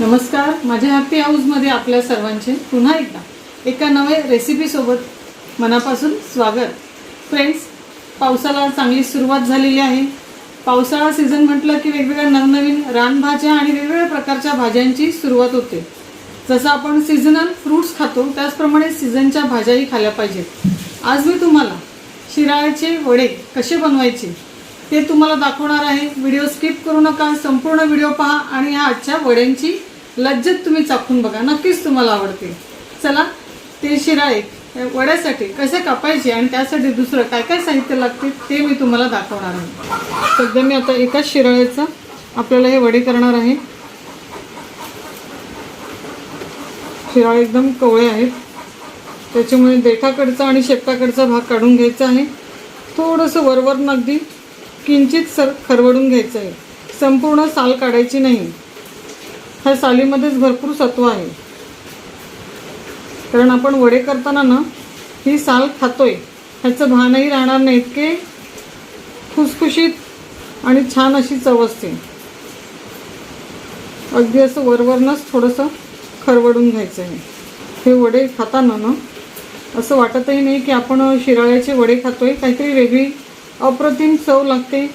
नमस्कार, माझ्या हॅपी हाऊसमध्ये आपल्या सर्वांचे पुन्हा एकदा एका नव्या रेसिपीसोबत मनापासून स्वागत. फ्रेंड्स, पावसाला चांगली सुरुवात झालेली आहे. पावसाळा सीझन म्हटलं की वेगवेगळ्या नवनवीन रानभाज्या आणि वेगवेगळ्या प्रकारच्या भाज्यांची सुरुवात होते. जसं आपण सीझनल फ्रूट्स खातो त्याचप्रमाणे सीझनच्या भाज्याही खाल्ल्या पाहिजेत. आज मी तुम्हाला शिराळ्याचे वडे कसे बनवायचे ते तुम्हाला दाखवणार आहे. व्हिडिओ स्किप करू नका, संपूर्ण व्हिडिओ पहा आणि ह्या आजच्या वड्यांची लज्जत तुम्ही चाखून बघा, नक्कीच तुम्हाला आवडतील. चला, ते शिराळे वड्यासाठी कसे कापायचे आणि त्यासाठी दुसरं काय काय साहित्य लागते ते मी तुम्हाला दाखवणार आहे. सध्या मी आता एकाच शिराळ्याचं आपल्याला हे वडे करणार आहे. शिराळे एकदम कवळे आहेत, त्याच्यामुळे देठाकडचा आणि शेपटाकडचा भाग काढून घ्यायचा आहे. थोडंसं वरवरून अगदी किंचित खरवडून घ्यायचं आहे. संपूर्ण साल काढायची नाही. ह्या सालीमध्येच भरपूर सत्व आहे, कारण आपण वडे करताना ना ही साल खातोय ह्याचं भानही राहणार नाही. इतके खुसखुशीत आणि छान अशी चव असते. अगदी असं वरवरनंच थोडंसं खरवडून घ्यायचं आहे. हे वडे खाताना ना असं वाटतही नाही की आपण शिराळ्याचे वडे खातोय, काहीतरी वेगळी अप्रतिम चव लागते.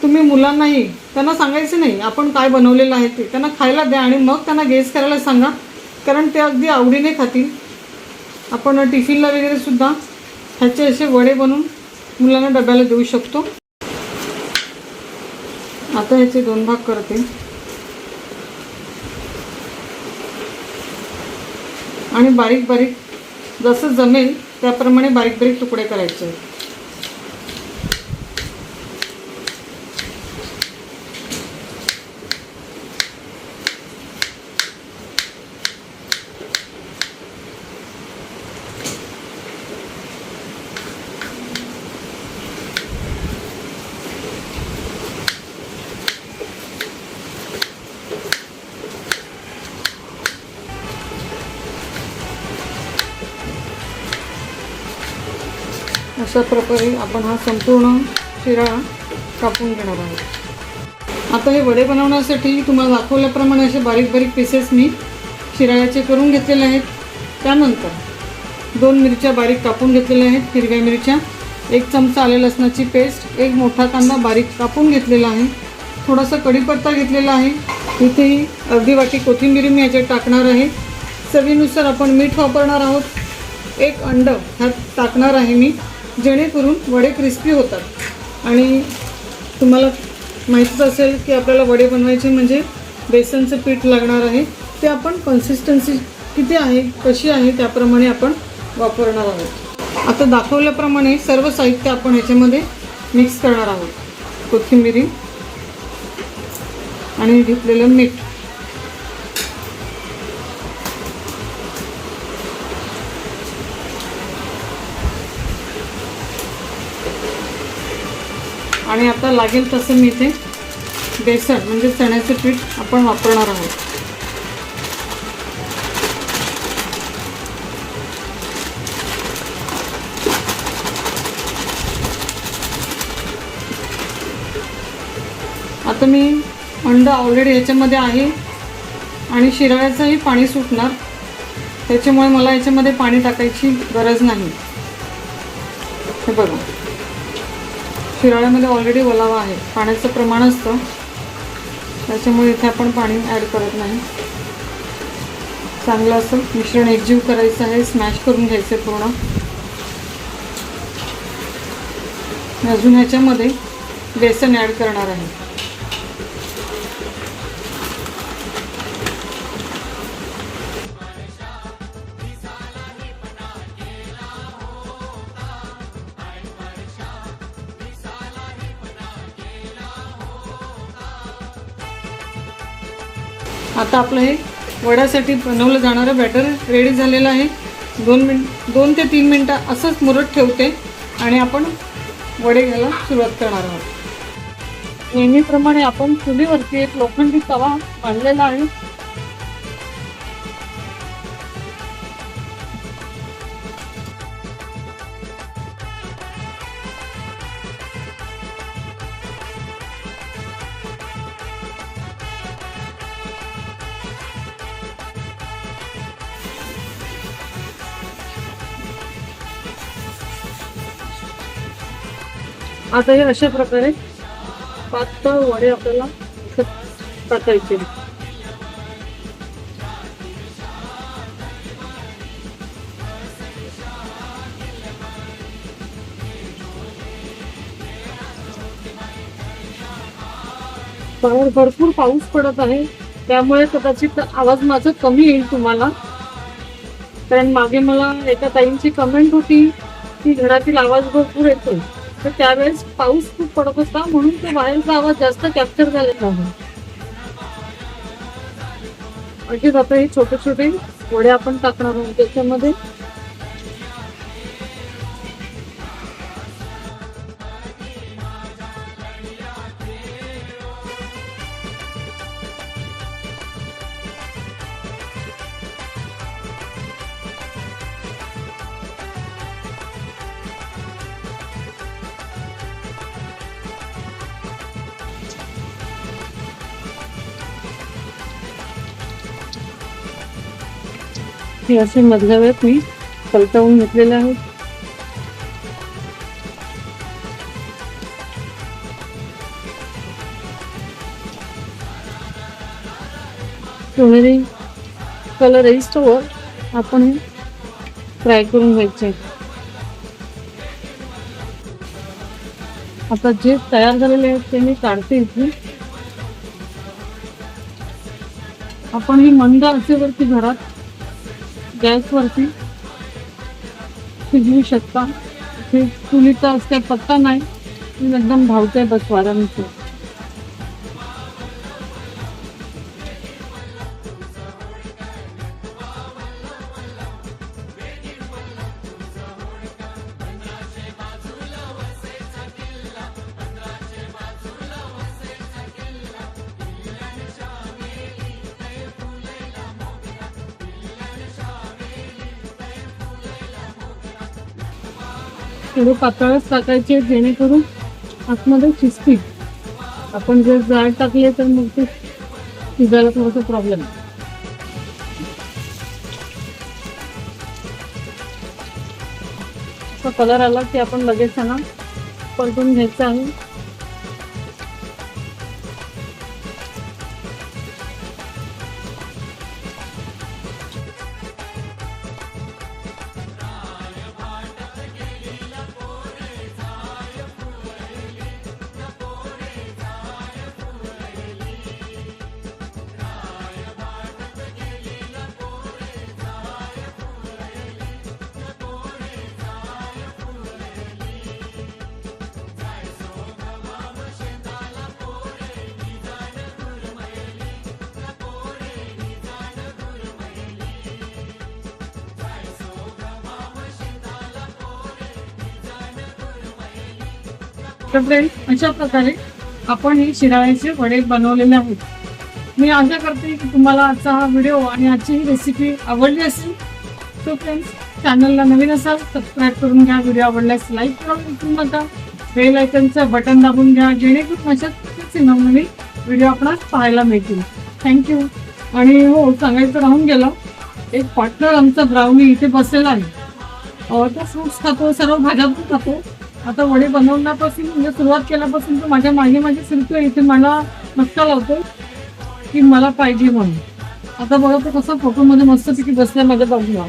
तुम्ही मुलांनाही त्यांना सांगायचं नाही आपण काय बनवलेलं आहे ते, त्यांना खायला द्या आणि मग त्यांना गेस करायला सांगा, कारण ते अगदी आवडीने खातील. आपण टिफिनला वगैरे सुद्धा ह्याचे असे वडे बनवून मुलांना डब्याला देऊ शकतो. आता ह्याचे दोन भाग करते आणि बारीक बारीक जसं जमेल त्याप्रमाणे बारीक बारीक तुकडे करायचे. अशा प्रकारे आपण हा संपूर्ण शिराळा कापून घेणार आहोत. आता हे वडे बनवण्यासाठी तुम्हाला दाखवल्याप्रमाणे असे बारीक बारीक पीसेस मी शिराळ्याचे करून घेतलेले आहेत. त्यानंतर 2 मिरच्या बारीक कापून घेतलेल्या आहेत, हिरव्या मिरच्या, 1 चमचा आले लसणाची पेस्ट, 1 मोठा कांदा बारीक कापून घेतलेला आहे, थोडासा कढीपत्ता घेतलेला आहे. इथेही अर्धी वाटी कोथिंबीर मी याच्यात टाकणार आहे. चवीनुसार आपण मीठ वापरणार आहोत. 1 अंड ह्यात टाकणार आहे मी, जेणेकरून वडे क्रिस्पी होतात. आणि तुम्हाला माहीतच असेल की आपल्याला वडे बनवायचे म्हणजे बेसनचं पीठ लागणार आहे. ते आपण कन्सिस्टन्सी किती आहे कशी आहे त्याप्रमाणे आपण वापरणार आहोत. आता दाखवल्याप्रमाणे सर्व साहित्य आपण ह्याच्यामध्ये मिक्स करणार आहोत. कोथिंबीर आणि घेतलेलं मीठ. आणि आता लागेल तसं मी इथे बेसन म्हणजे चण्याचं पीठ आपण वापरणार आहोत. आता मी अंड ऑलरेडी याच्यामध्ये आहे आणि शिराळ्याचंही पाणी सुटणार, त्याच्यामुळे मला याच्यामध्ये पाणी टाकायची गरज नाही. हे बघा, शिराळ्यामध्ये ऑलरेडी ओलावा आहे, पाण्याचं प्रमाण असतं, त्याच्यामुळे इथे आपण पाणी ॲड करत नाही. चांगलं असं मिश्रण एकजीव करायचं आहे, स्मॅश करून घ्यायचं पूर्ण. अजून ह्याच्यामध्ये बेसन ॲड करणार आहे. आता आपलं हे वड्यासाठी बनवलं जाणारं बॅटर रेडी झालेलं आहे. 2 ते 3 मिनटं असंच मुरत ठेवते आणि आपण वडे घ्यायला सुरुवात करणार आहोत. नेहमीप्रमाणे आपण चुलीवरती एक लोखंडी तवा बांधलेला आहे. आता हे अशा प्रकारे पातळ वडे आपल्याला टाकायचे. बाहेर भरपूर पाऊस पडत आहे, त्यामुळे कदाचित आवाज माझा कमी येईल तुम्हाला. कारण मागे मला एका ताईंची कमेंट होती की घरातील आवाज भरपूर येतो, तर त्यावेळेस पाऊस खूप पडत होता म्हणून तो बाहेरचा आवाज जास्त कॅप्चर झालेला आहे. असेच आता हे छोटे छोटे वडे आपण टाकणार आहोत त्याच्यामध्ये. हे असे मधल्या वेळेत मी पलटवून घेतलेले आहेत. सोनेरी कलर येईस्तोवर आपण हे फ्राय करून घ्यायचे. आता जे तयार झालेले आहेत ते मी काढते इथे. आपण ही मंद आचेवरती घरात गॅसवरती शिजवू शकता. हे चुलीचा असं पत्ता नाही, एकदम धावते बस वाऱ्यानुसार. थोडं पातळच टाकायचे जेणेकरून आतमध्ये शिजतील. आपण जर जाड टाकले तर मग ते शिजायला थोडासा प्रॉब्लेम आहे. असा कलर आला की आपण लगेच ना परतून घ्यायचं आहे. तर फ्रेंड्स, अशा प्रकारे आपण हे शिराळ्याचे वडे बनवलेले आहेत. मी आशा करते की तुम्हाला आजचा हा व्हिडिओ आणि आजची ही रेसिपी आवडली असेल. सो फ्रेंड्स, चॅनलला नवीन असाल सबस्क्राईब करून घ्या. व्हिडिओ आवडल्यास लाईक करून विसरू नका. बेल आयकनचं बटन दाबून घ्या जेणेकरून अशाच प्रकारचे नवनवीन व्हिडिओ आपल्याला पाहायला मिळतील. थँक्यू. आणि हो, सांगायचं राहून गेलं, एक पार्टनर आमचा ब्राउनी इथे बसलेला आहे. तो फ्रुट्स खातो, सर्व भाज्या पण खातो. आता वडे बनवण्यापासून म्हणजे सुरुवात केल्यापासून तो माझ्या मागे फिरतोय. इथे मला नक्का लावतो की मला पाहिजे म्हणून. आता बघा तो कसा फोटोमध्ये मस्तपैकी बसलाय माझ्या बाजूला.